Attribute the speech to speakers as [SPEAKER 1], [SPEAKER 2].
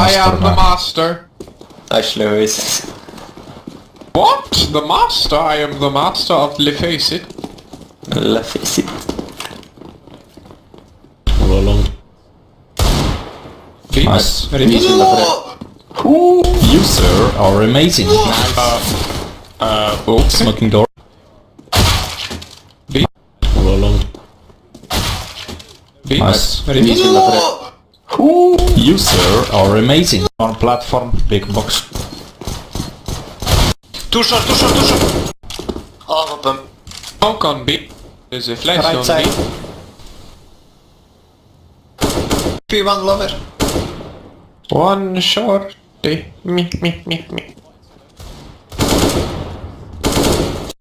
[SPEAKER 1] master,
[SPEAKER 2] I am the
[SPEAKER 1] man.
[SPEAKER 2] master.
[SPEAKER 3] Actually, who is it?
[SPEAKER 2] What? The master? I am the master of Le Face It.
[SPEAKER 3] La face it.
[SPEAKER 1] All along.
[SPEAKER 2] Nice.
[SPEAKER 1] Nice. You, sir, are amazing.
[SPEAKER 2] Oops.
[SPEAKER 1] Smoking door.
[SPEAKER 2] B.
[SPEAKER 1] All along.
[SPEAKER 2] B.
[SPEAKER 1] Nice.
[SPEAKER 3] No!
[SPEAKER 1] You, sir, are amazing. On platform, big box.
[SPEAKER 3] Too short. Half of them.
[SPEAKER 2] Smoke on B. There's a flash
[SPEAKER 3] Right
[SPEAKER 2] on
[SPEAKER 3] side.
[SPEAKER 2] B.
[SPEAKER 3] P1 lover.
[SPEAKER 2] One short. Me.